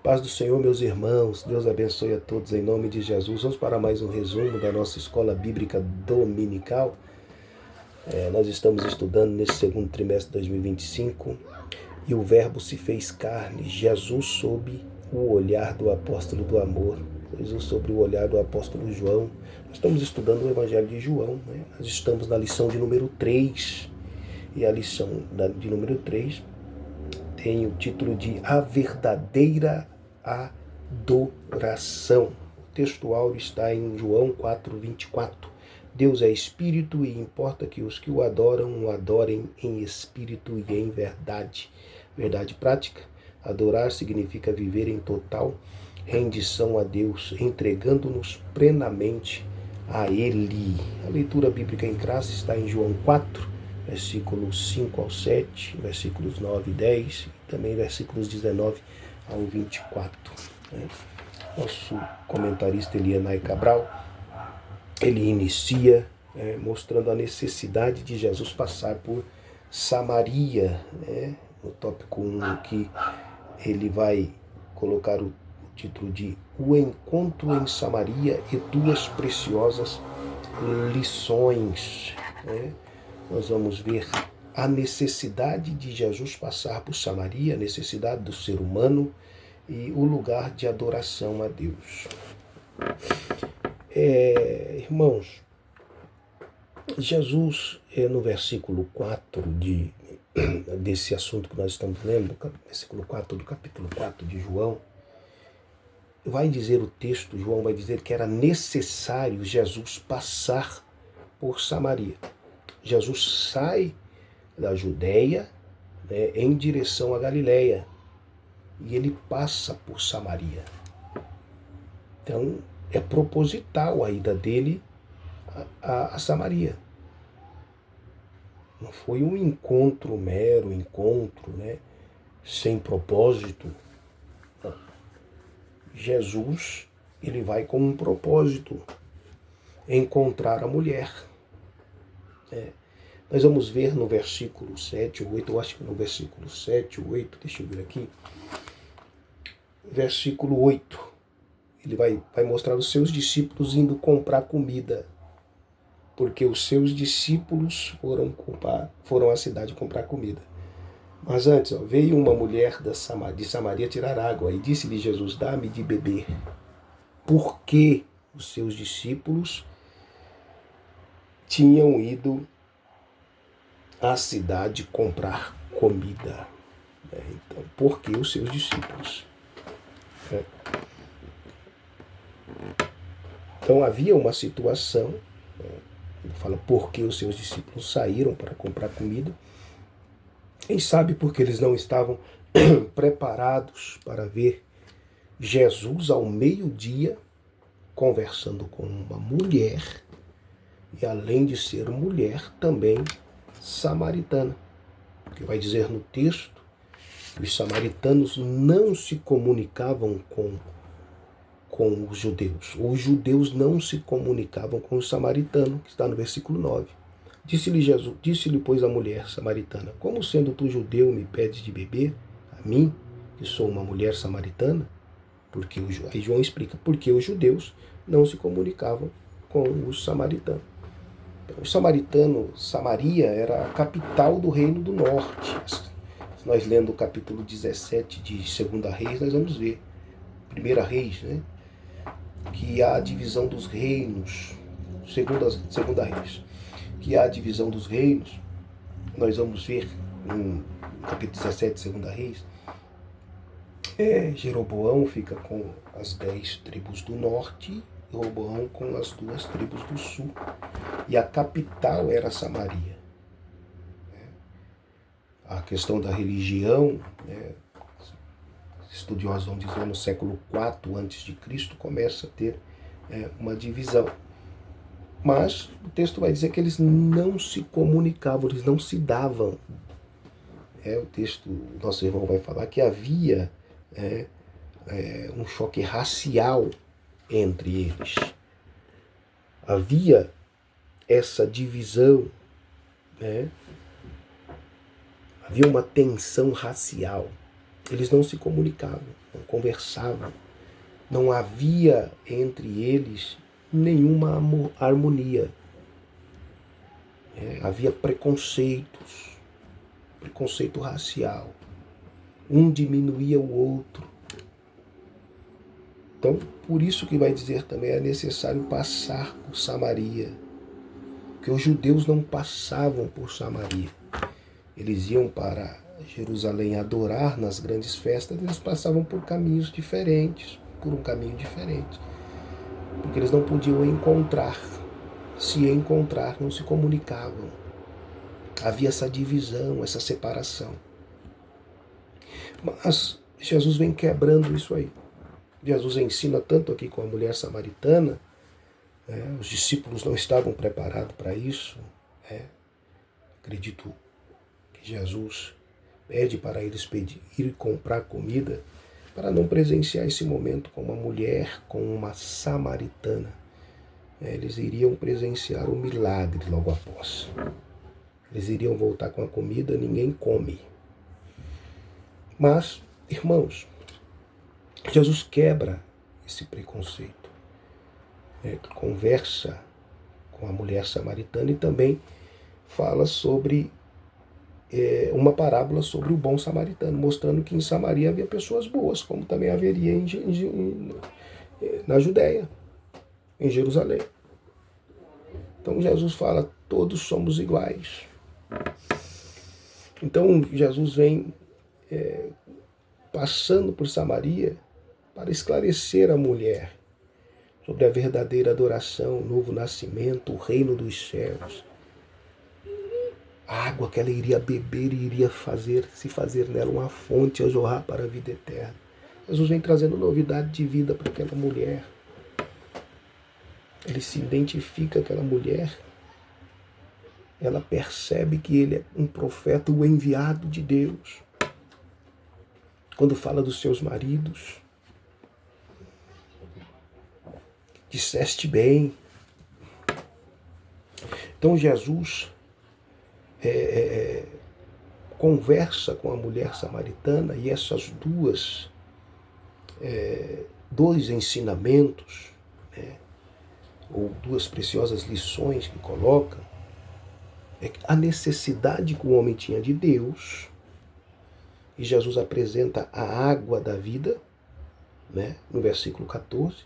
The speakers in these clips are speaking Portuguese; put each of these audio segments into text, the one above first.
Paz do Senhor, meus irmãos. Deus abençoe a todos em nome de Jesus. Vamos para mais um resumo da nossa escola bíblica dominical. Nós estamos estudando nesse segundo trimestre de 2025 e o Verbo se fez carne, Jesus sob o olhar do apóstolo do amor, Jesus sobre o olhar do apóstolo João. Nós estamos estudando o Evangelho de João, né? Nós estamos na lição de número 3 e a lição de número 3 tem o título de A Verdadeira Adoração. O texto áureo está em João 4:24. Deus é espírito e importa que os que o adoram, o adorem em espírito e em verdade. Verdade prática. Adorar significa viver em total rendição a Deus, entregando-nos plenamente a Ele. A leitura bíblica em classe está em João 4, versículos 5 ao 7, versículos 9 e 10, e também versículos 19 ao 24. Nosso comentarista Elianai Cabral, ele inicia mostrando a necessidade de Jesus passar por Samaria, no tópico 1, que ele vai colocar o título de O Encontro em Samaria e duas preciosas lições. Nós vamos ver a necessidade de Jesus passar por Samaria, a necessidade do ser humano e o lugar de adoração a Deus. Irmãos, Jesus, no versículo 4 desse assunto que nós estamos lendo, versículo 4 do capítulo 4 de João, vai dizer o texto, João vai dizer que era necessário Jesus passar por Samaria. Jesus sai da Judéia, em direção à Galileia, e ele passa por Samaria. Então, é proposital a ida dele a Samaria. Não foi um encontro, mero encontro, sem propósito. Não. Jesus, ele vai com um propósito, encontrar a mulher. Nós vamos ver no versículo 7 ou 8, eu acho que no versículo 7 ou 8, deixa eu ver aqui. Versículo 8, ele vai mostrar os seus discípulos indo comprar comida, porque os seus discípulos foram à cidade comprar comida. Mas antes, veio uma mulher de Samaria tirar água, e disse-lhe Jesus, dá-me de beber. Porque os seus discípulos tinham ido à cidade comprar comida. Então, por que os seus discípulos? Então, havia uma situação, ele fala por que os seus discípulos saíram para comprar comida. Quem sabe porque eles não estavam preparados para ver Jesus ao meio-dia conversando com uma mulher, e além de ser mulher, também samaritana. Porque vai dizer no texto que os samaritanos não se comunicavam com os judeus. Os judeus não se comunicavam com os samaritanos, que está no versículo 9. Disse-lhe, pois, a mulher samaritana, como sendo tu judeu me pedes de beber, a mim, que sou uma mulher samaritana? Aí João explica, porque os judeus não se comunicavam com os samaritanos. Os samaritanos, Samaria era a capital do reino do norte. Se nós lendo o capítulo 17 de 2 Reis, nós vamos ver, 1 Reis, que há a divisão dos reinos, 2 Reis, que há a divisão dos reinos. Nós vamos ver no capítulo 17 de 2 Reis, Jeroboão fica com as 10 tribos do norte, e Roboão com as 2 tribos do sul. E a capital era Samaria. A questão da religião, estudiosos vão dizer, no século IV a.C., começa a ter uma divisão. Mas o texto vai dizer que eles não se comunicavam, eles não se davam. O texto, o nosso irmão vai falar que havia um choque racial entre eles. Havia essa divisão, havia uma tensão racial Eles não se comunicavam, não conversavam. Não havia entre eles nenhuma harmonia. Havia preconceitos, preconceito racial. Um diminuía o outro. Então, por isso que vai dizer também, é necessário passar por Samaria. Porque os judeus não passavam por Samaria. Eles iam para Jerusalém adorar nas grandes festas, eles passavam por caminhos diferentes, por um caminho diferente. Porque eles não podiam encontrar. Se encontrar, não se comunicavam. Havia essa divisão, essa separação. Mas Jesus vem quebrando isso aí. Jesus ensina tanto aqui com a mulher samaritana, os discípulos não estavam preparados para isso. Acredito que Jesus pede para eles ir comprar comida para não presenciar esse momento com uma mulher, com uma samaritana. Eles iriam presenciar o milagre logo após. Eles iriam voltar com a comida, ninguém come. Mas, irmãos, Jesus quebra esse preconceito. Conversa com a mulher samaritana e também fala sobre uma parábola sobre o bom samaritano, mostrando que em Samaria havia pessoas boas, como também haveria na Judéia, em Jerusalém. Então Jesus fala, todos somos iguais. Então Jesus vem passando por Samaria para esclarecer a mulher sobre a verdadeira adoração, o novo nascimento, o reino dos céus. A água que ela iria beber e iria se fazer nela uma fonte a jorrar para a vida eterna. Jesus vem trazendo novidade de vida para aquela mulher. Ele se identifica com aquela mulher. Ela percebe que ele é um profeta, o enviado de Deus. Quando fala dos seus maridos, disseste bem. Então Jesus conversa com a mulher samaritana e essas dois ensinamentos, ou duas preciosas lições que coloca, a necessidade que o homem tinha de Deus, e Jesus apresenta a água da vida, no versículo 14,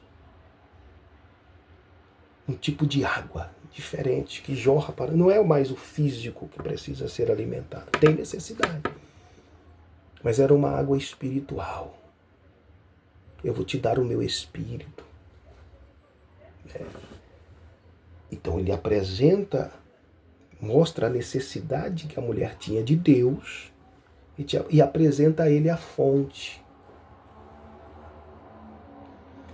um tipo de água diferente, que jorra para... Não é mais o físico que precisa ser alimentado, tem necessidade. Mas era uma água espiritual. Eu vou te dar o meu espírito. Então ele apresenta, mostra a necessidade que a mulher tinha de Deus e apresenta a ele a fonte.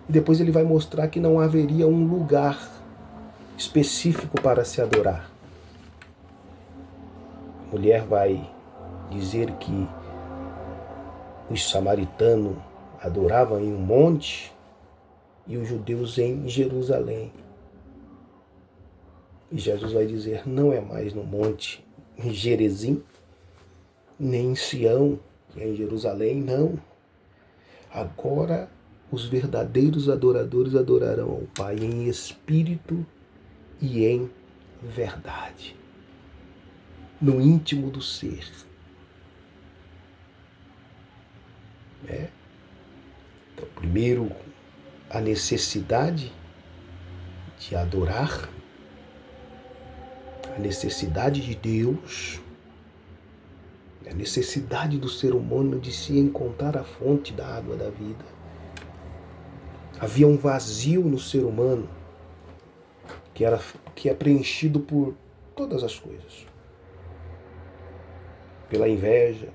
E depois ele vai mostrar que não haveria um lugar específico para se adorar. A mulher vai dizer que os samaritanos adoravam em um monte e os judeus em Jerusalém. E Jesus vai dizer, não é mais no monte em Gerezim, nem em Sião, que é em Jerusalém, não. Agora os verdadeiros adoradores adorarão ao Pai em espírito e em verdade, no íntimo do ser. Então, primeiro, a necessidade de adorar, a necessidade de Deus, a necessidade do ser humano de se encontrar a fonte da água da vida. Havia um vazio no ser humano que é preenchido por todas as coisas. Pela inveja,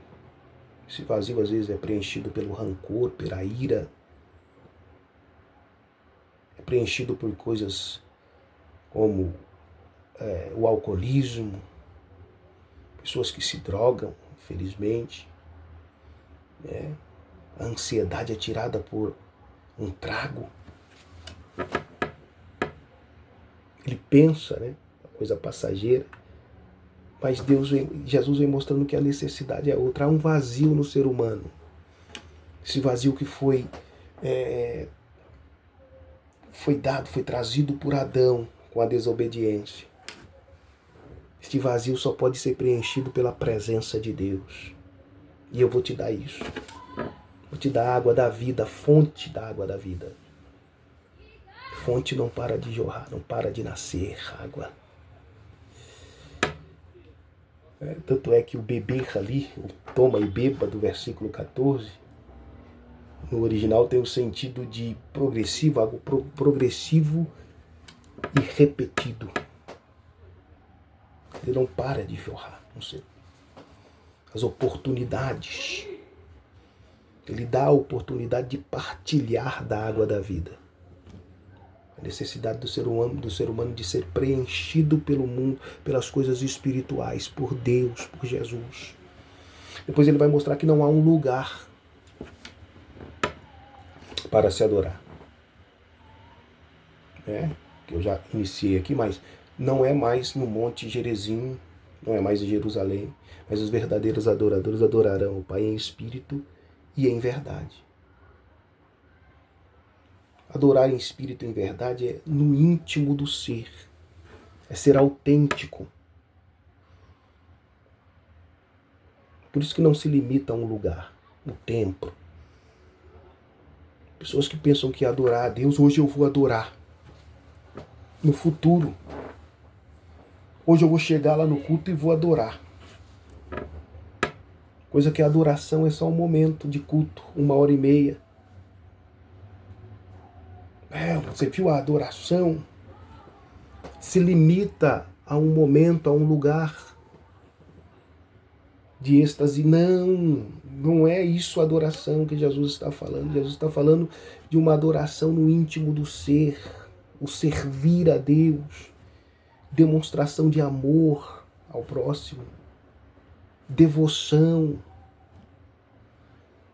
esse vazio às vezes é preenchido pelo rancor, pela ira, é preenchido por coisas como o alcoolismo, pessoas que se drogam, infelizmente, a ansiedade é tirada por um trago. Ele pensa, uma coisa passageira, mas Jesus vem mostrando que a necessidade é outra. Há um vazio no ser humano. Esse vazio que foi trazido por Adão com a desobediência. Este vazio só pode ser preenchido pela presença de Deus. E eu vou te dar isso. Vou te dar a água da vida, a fonte da água da vida. Fonte não para de jorrar, não para de nascer água. Tanto é que o beber ali, o toma e beba do versículo 14, no original tem o sentido de progressivo, algo progressivo e repetido. Ele não para de jorrar, não sei. As oportunidades. Ele dá a oportunidade de partilhar da água da vida. A necessidade do ser humano de ser preenchido pelo mundo, pelas coisas espirituais, por Deus, por Jesus. Depois ele vai mostrar que não há um lugar para se adorar. Que eu já iniciei aqui, mas não é mais no Monte Gerizim, não é mais em Jerusalém, mas os verdadeiros adoradores adorarão o Pai em espírito e em verdade. Adorar em espírito e em verdade é no íntimo do ser, é ser autêntico. Por isso que não se limita a um lugar, um templo. Pessoas que pensam que adorar a Deus, hoje eu vou adorar. No futuro, hoje eu vou chegar lá no culto e vou adorar. Coisa que a adoração é só um momento de culto, 1h30. Você viu, a adoração se limita a um momento, a um lugar de êxtase. Não é isso a adoração que Jesus está falando. Jesus está falando de uma adoração no íntimo do ser, o servir a Deus, demonstração de amor ao próximo, devoção.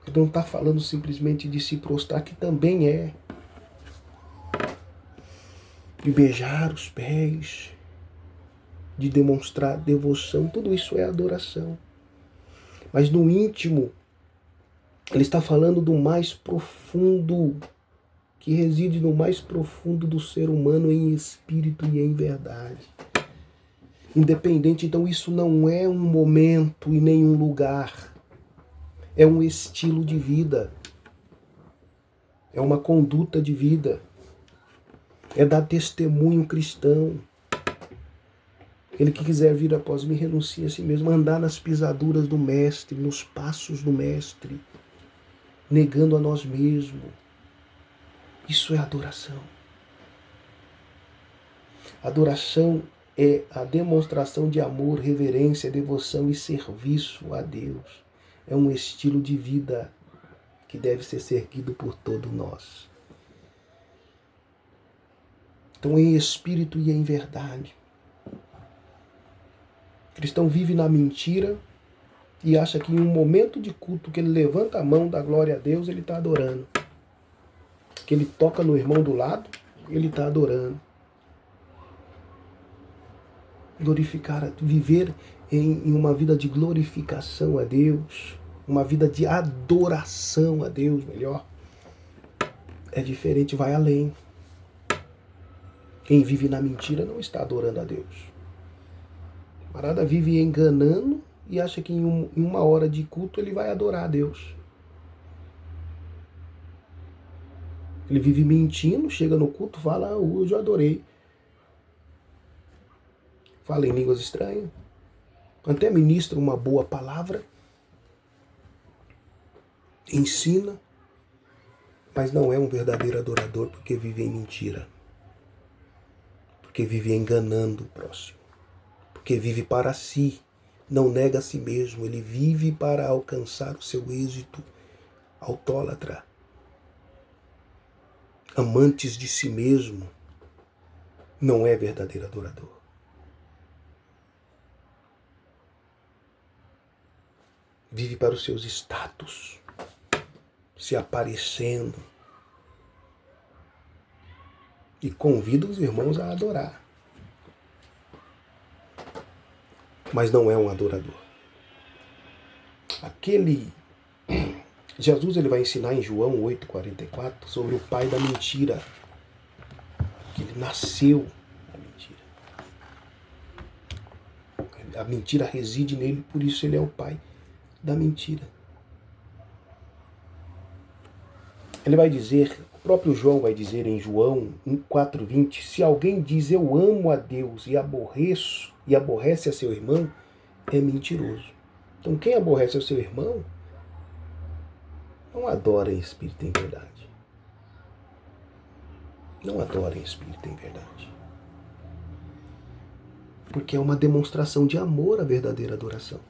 Ele não está falando simplesmente de se prostrar, que também é. De beijar os pés, de demonstrar devoção, tudo isso é adoração. Mas no íntimo, ele está falando do mais profundo, que reside no mais profundo do ser humano em espírito e em verdade. Independente, então isso não é um momento e nem um lugar, é um estilo de vida, é uma conduta de vida. É dar testemunho cristão. Ele que quiser vir após mim, renuncie a si mesmo. Andar nas pisaduras do Mestre, nos passos do Mestre. Negando a nós mesmos. Isso é adoração. Adoração é a demonstração de amor, reverência, devoção e serviço a Deus. É um estilo de vida que deve ser seguido por todos nós. Então, em espírito e em verdade. O cristão vive na mentira e acha que em um momento de culto que ele levanta a mão, dá glória a Deus, ele está adorando. Que ele toca no irmão do lado, ele está adorando. Glorificar, viver em uma vida de glorificação a Deus, uma vida de adoração a Deus, melhor, é diferente, vai além. Quem vive na mentira não está adorando a Deus. O camarada vive enganando e acha que em uma hora de culto ele vai adorar a Deus. Ele vive mentindo, chega no culto, fala, hoje eu adorei. Fala em línguas estranhas. Até ministra uma boa palavra. Ensina. Mas não é um verdadeiro adorador porque vive em mentira. Porque vive enganando o próximo. Porque vive para si. Não nega a si mesmo. Ele vive para alcançar o seu êxito. Autólatra. Amantes de si mesmo. Não é verdadeiro adorador. Vive para os seus status. Se aparecendo. E convida os irmãos a adorar. Mas não é um adorador. Jesus ele vai ensinar em João 8,44 sobre o pai da mentira, que ele nasceu na mentira. A mentira reside nele, por isso ele é o pai da mentira. Ele vai dizer, o próprio João vai dizer em João 4,20, se alguém diz eu amo a Deus e aborrece a seu irmão, é mentiroso. Então quem aborrece a seu irmão não adora em espírito e em verdade. Não adora em espírito e em verdade. Porque é uma demonstração de amor a verdadeira adoração.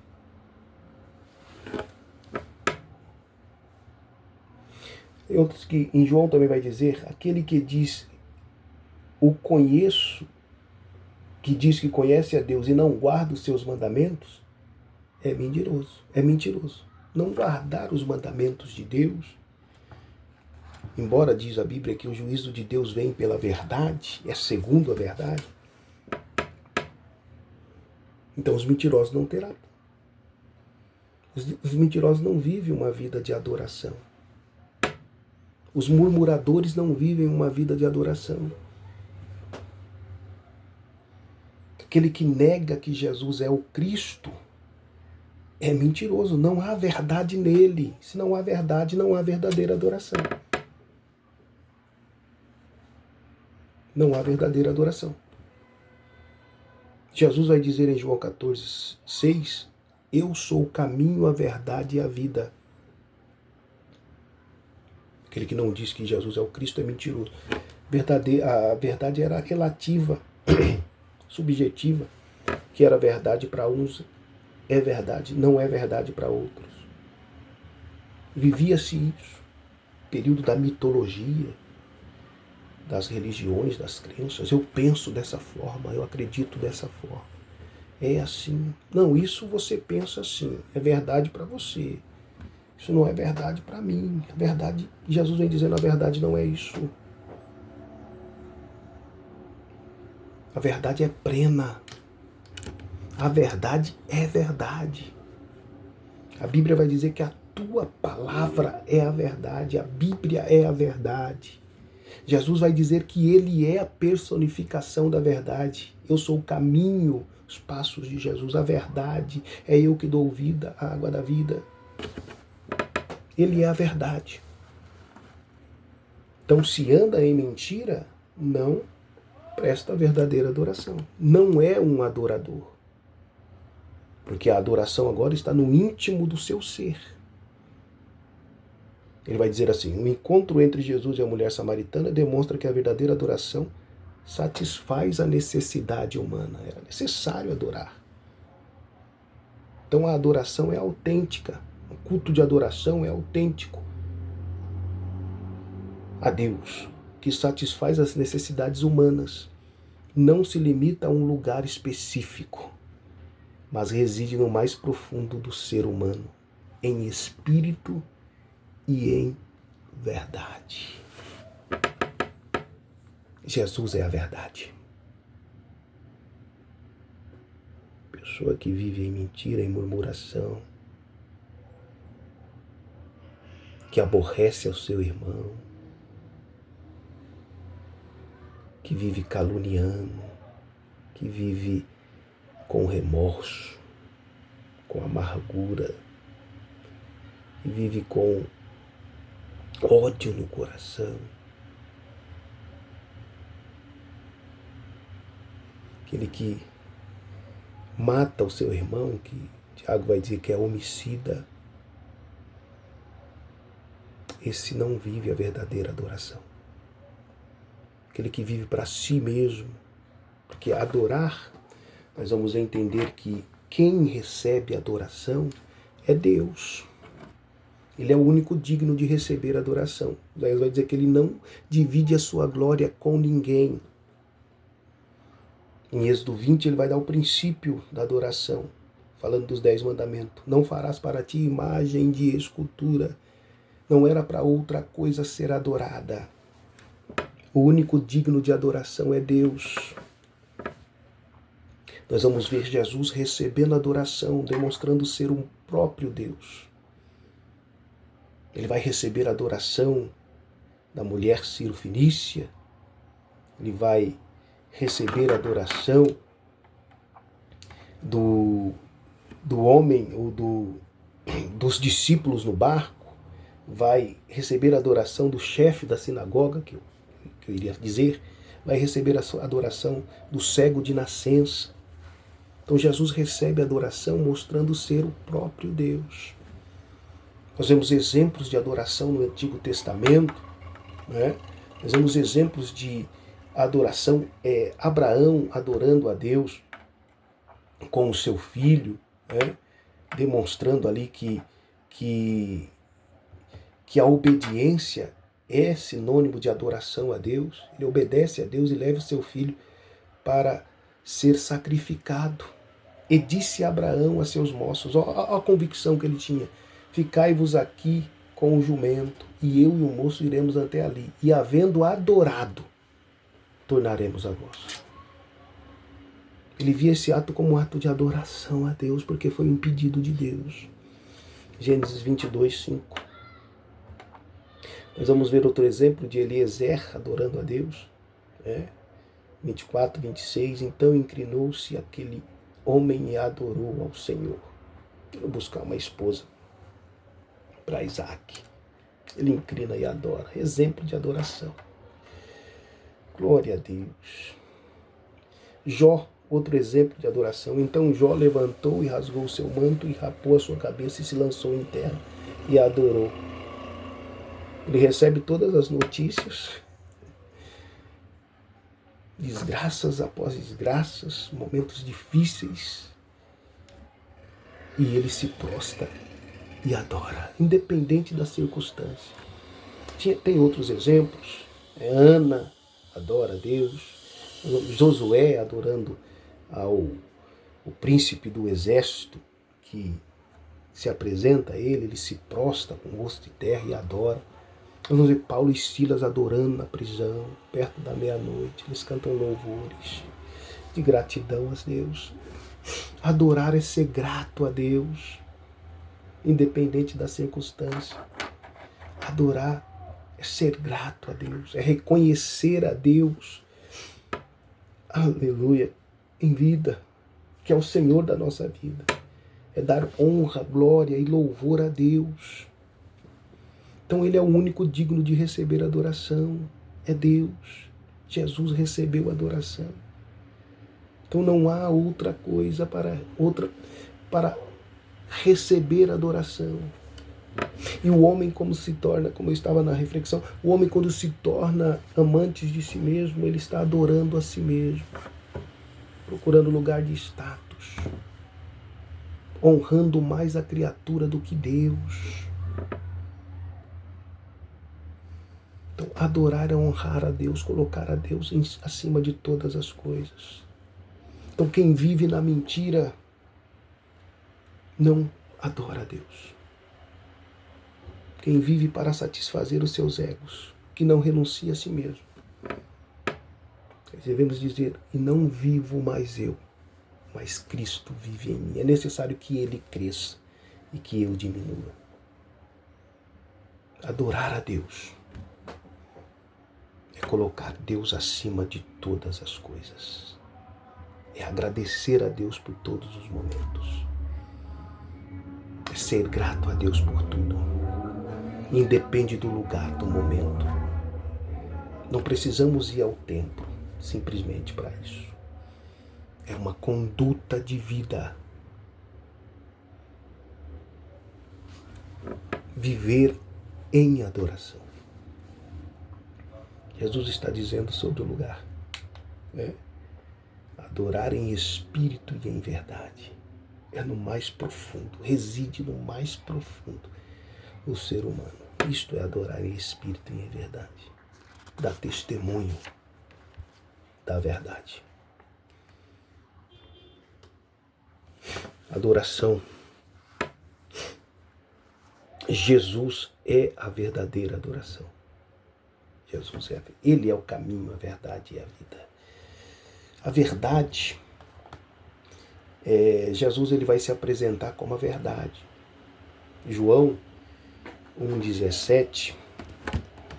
Tem outros que em João também vai dizer, aquele que diz o conheço, que diz que conhece a Deus e não guarda os seus mandamentos, é mentiroso. É mentiroso. Não guardar os mandamentos de Deus, embora diz a Bíblia que o juízo de Deus vem pela verdade, é segundo a verdade, então os mentirosos não terão. Os mentirosos não vivem uma vida de adoração. Os murmuradores não vivem uma vida de adoração. Aquele que nega que Jesus é o Cristo é mentiroso. Não há verdade nele. Se não há verdade, não há verdadeira adoração. Não há verdadeira adoração. Jesus vai dizer em João 14,6, eu sou o caminho, a verdade e a vida. Aquele que não diz que Jesus é o Cristo é mentiroso. A verdade era relativa, subjetiva, que era verdade para uns, é verdade, não é verdade para outros. Vivia-se isso, período da mitologia, das religiões, das crenças. Eu penso dessa forma, eu acredito dessa forma. É assim. Não, isso você pensa assim, é verdade para você. Isso não é verdade para mim. A verdade, Jesus vem dizendo, a verdade não é isso. A verdade é plena. A verdade é verdade. A Bíblia vai dizer que a tua palavra é a verdade. A Bíblia é a verdade. Jesus vai dizer que ele é a personificação da verdade. Eu sou o caminho, os passos de Jesus, a verdade. É eu que dou vida, a água da vida. Ele é a verdade. Então, se anda em mentira, não presta a verdadeira adoração. Não é um adorador. Porque a adoração agora está no íntimo do seu ser. Ele vai dizer assim, o encontro entre Jesus e a mulher samaritana demonstra que a verdadeira adoração satisfaz a necessidade humana. Era necessário adorar. Então a adoração é autêntica. O culto de adoração é autêntico a Deus, que satisfaz as necessidades humanas. Não se limita a um lugar específico, mas reside no mais profundo do ser humano, em espírito e em verdade. Jesus é a verdade. Pessoa que vive em mentira, em murmuração, que aborrece ao seu irmão, que vive caluniando, que vive com remorso, com amargura, que vive com ódio no coração. Aquele que mata o seu irmão, que Tiago vai dizer que é homicida, esse não vive a verdadeira adoração. Aquele que vive para si mesmo, porque adorar, nós vamos entender que quem recebe adoração é Deus. Ele é o único digno de receber adoração. Daí vai dizer que ele não divide a sua glória com ninguém. Em Êxodo 20 ele vai dar o princípio da adoração, falando dos 10 mandamentos. Não farás para ti imagem de escultura. Não era para outra coisa ser adorada. O único digno de adoração é Deus. Nós vamos ver Jesus recebendo adoração, demonstrando ser um próprio Deus. Ele vai receber a adoração da mulher Ciro-Fenícia. Ele vai receber a adoração do homem ou dos discípulos no barco. Vai receber a adoração do chefe da sinagoga, que eu iria dizer. Vai receber a adoração do cego de nascença. Então Jesus recebe a adoração mostrando ser o próprio Deus. Nós vemos exemplos de adoração no Antigo Testamento, né? Nós vemos exemplos de adoração, Abraão adorando a Deus com o seu filho, né? Demonstrando ali que a obediência é sinônimo de adoração a Deus. Ele obedece a Deus e leva o seu filho para ser sacrificado. E disse Abraão a seus moços, a convicção que ele tinha: ficai-vos aqui com o jumento, e eu e o moço iremos até ali, e havendo adorado, tornaremos a vós. Ele via esse ato como um ato de adoração a Deus, porque foi um pedido de Deus. Gênesis 22, 5. Nós vamos ver outro exemplo de Eliezer adorando a Deus. 24, 26. Então inclinou-se aquele homem e adorou ao Senhor. Vou buscar uma esposa para Isaac. Ele inclina e adora. Exemplo de adoração. Glória a Deus. Jó, outro exemplo de adoração. Então Jó levantou e rasgou o seu manto e rapou a sua cabeça e se lançou em terra e adorou. Ele recebe todas as notícias, desgraças após desgraças, momentos difíceis, e ele se prostra e adora, independente da circunstância. Tem outros exemplos. Ana adora a Deus, Josué adorando o príncipe do exército que se apresenta a ele se prostra com o rosto de terra e adora. Vamos ver Paulo e Silas adorando na prisão, perto da meia-noite. Eles cantam louvores de gratidão a Deus. Adorar é ser grato a Deus, independente da circunstância. Adorar é ser grato a Deus, é reconhecer a Deus, aleluia, em vida, que é o Senhor da nossa vida. É dar honra, glória e louvor a Deus. Então ele é o único digno de receber adoração. É Deus. Jesus recebeu adoração. Então não há outra coisa para receber adoração. E o homem como se torna, como eu estava na reflexão, o homem quando se torna amante de si mesmo, ele está adorando a si mesmo, procurando lugar de status, honrando mais a criatura do que Deus. Então, adorar é honrar a Deus, colocar a Deus acima de todas as coisas. Então, quem vive na mentira não adora a Deus. Quem vive para satisfazer os seus egos, que não renuncia a si mesmo. Devemos dizer, e não vivo mais eu, mas Cristo vive em mim. É necessário que Ele cresça e que eu diminua. Adorar a Deus é colocar Deus acima de todas as coisas. É agradecer a Deus por todos os momentos. É ser grato a Deus por tudo. Independe do lugar, do momento. Não precisamos ir ao templo simplesmente para isso. É uma conduta de vida. Viver em adoração. Jesus está dizendo sobre o lugar. Adorar em espírito e em verdade. É no mais profundo, reside no mais profundo do ser humano. Isto é adorar em espírito e em verdade. Dar testemunho da verdade. Adoração. Jesus é a verdadeira adoração. Ele é o caminho, a verdade e a vida. A verdade, Jesus ele vai se apresentar como a verdade. João, 1,17,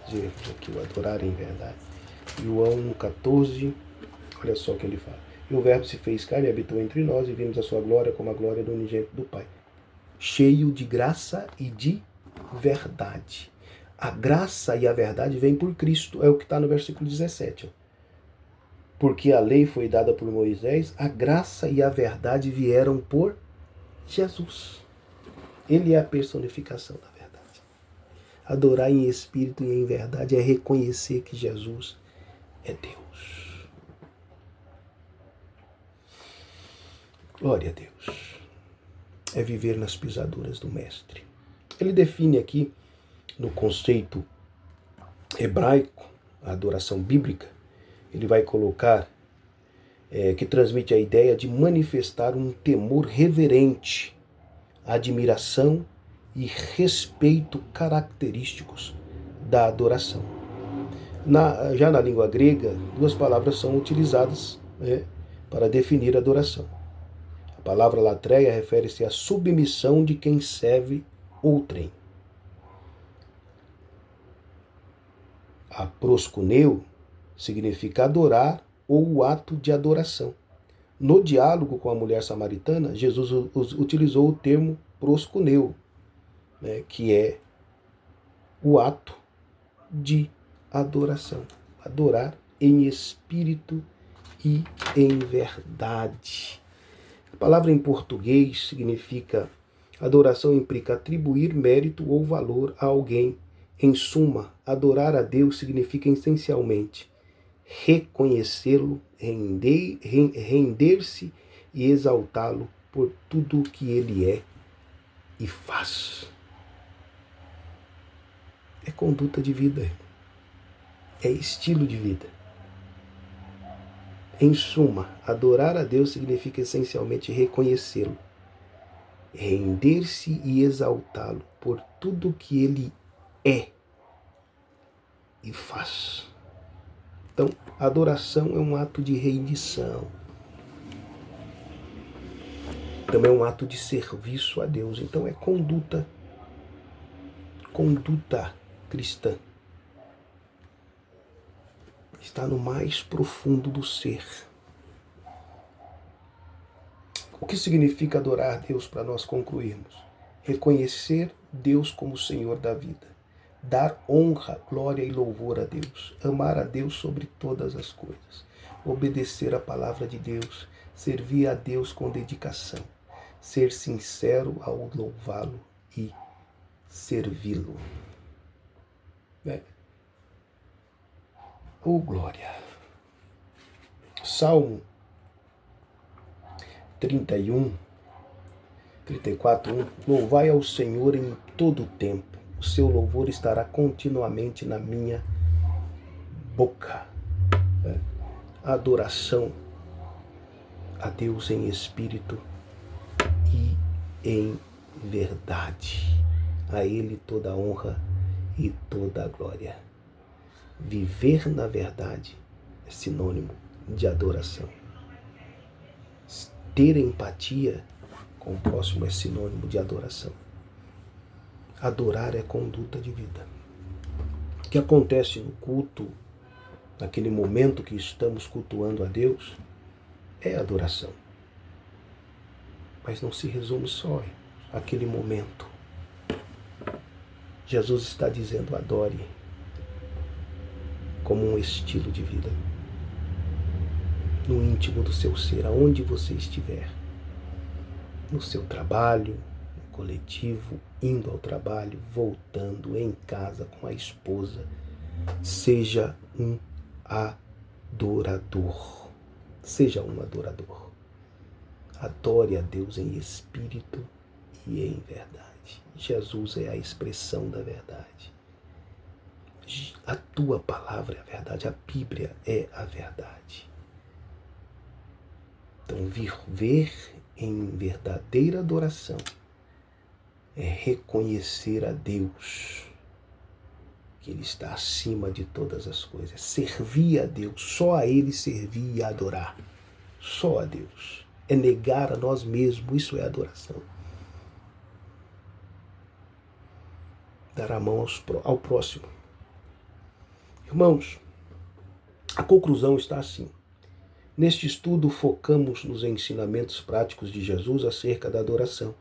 dizer aqui o adorar em verdade. João 1,14, olha só o que ele fala. E o verbo se fez carne e habitou entre nós, e vimos a sua glória como a glória do unigênito do Pai, cheio de graça e de verdade. A graça e a verdade vêm por Cristo, é o que está no versículo 17. Porque a lei foi dada por Moisés, a graça e a verdade vieram por Jesus. Ele é a personificação da verdade. Adorar em espírito e em verdade é reconhecer que Jesus é Deus. Glória a Deus. É viver nas pisaduras do Mestre. Ele define aqui, no conceito hebraico, a adoração bíblica, ele vai colocar que transmite a ideia de manifestar um temor reverente, admiração e respeito característicos da adoração. Já na língua grega, duas palavras são utilizadas para definir a adoração. A palavra latreia refere-se à submissão de quem serve outrem. A proskuneo significa adorar ou o ato de adoração. No diálogo com a mulher samaritana, Jesus utilizou o termo proskuneo, que é o ato de adoração. Adorar em espírito e em verdade. A palavra em português significa adoração, implica atribuir mérito ou valor a alguém. Em suma, adorar a Deus significa essencialmente reconhecê-lo, render-se e exaltá-lo por tudo o que ele é e faz. É conduta de vida, é estilo de vida. Em suma, adorar a Deus significa essencialmente reconhecê-lo, render-se e exaltá-lo por tudo o que ele é e faz. Então, a adoração é um ato de rendição. Também é um ato de serviço a Deus. Então, é conduta cristã. Está no mais profundo do ser. O que significa adorar a Deus para nós concluirmos? Reconhecer Deus como Senhor da vida. Dar honra, glória e louvor a Deus. Amar a Deus sobre todas as coisas. Obedecer a palavra de Deus. Servir a Deus com dedicação. Ser sincero ao louvá-lo e servi-lo. Oh, glória! Salmo 34:1. Louvai ao Senhor em todo o tempo. O seu louvor estará continuamente na minha boca. Adoração a Deus em espírito e em verdade. A Ele toda a honra e toda a glória. Viver na verdade é sinônimo de adoração. Ter empatia com o próximo é sinônimo de adoração. Adorar é conduta de vida. O que acontece no culto, naquele momento que estamos cultuando a Deus, é adoração. Mas não se resume só àquele momento. Jesus está dizendo: adore como um estilo de vida. No íntimo do seu ser, aonde você estiver. No seu trabalho, no coletivo, indo ao trabalho, voltando, em casa, com a esposa. Seja um adorador. Seja um adorador. Adore a Deus em espírito e em verdade. Jesus é a expressão da verdade. A tua palavra é a verdade, a Bíblia é a verdade. Então, viver em verdadeira adoração é reconhecer a Deus, que Ele está acima de todas as coisas. Servir a Deus, só a Ele servir e adorar. Só a Deus. É negar a nós mesmos, isso é adoração. dar a mão ao próximo. Irmãos, a conclusão está assim. Neste estudo, focamos nos ensinamentos práticos de Jesus acerca da adoração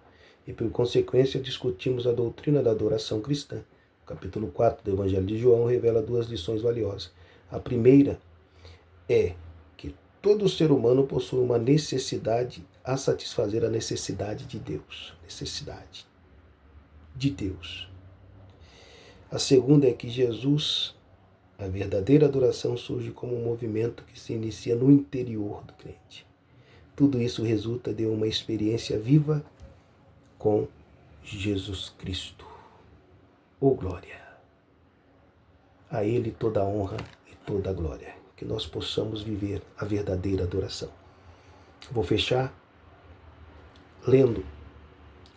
e, por consequência, discutimos a doutrina da adoração cristã. O capítulo 4 do Evangelho de João revela 2 lições valiosas. A primeira é que todo ser humano possui uma necessidade a satisfazer a necessidade de Deus. Necessidade de Deus. A segunda é que Jesus, a verdadeira adoração, surge como um movimento que se inicia no interior do crente. Tudo isso resulta de uma experiência viva com Jesus Cristo. Oh glória! A Ele toda a honra e toda a glória. Que nós possamos viver a verdadeira adoração. Vou fechar lendo.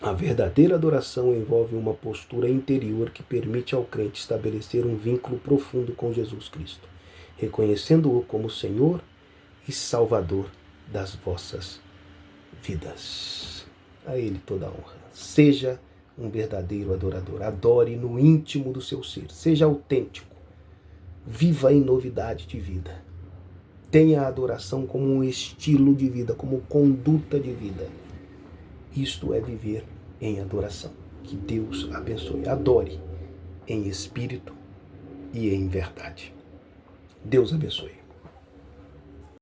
A verdadeira adoração envolve uma postura interior que permite ao crente estabelecer um vínculo profundo com Jesus Cristo, reconhecendo-o como Senhor e Salvador das vossas vidas. A Ele toda a honra. Seja um verdadeiro adorador. Adore no íntimo do seu ser. Seja autêntico. Viva em novidade de vida. Tenha a adoração como um estilo de vida, como conduta de vida. Isto é viver em adoração. Que Deus abençoe. Adore em espírito e em verdade. Deus abençoe.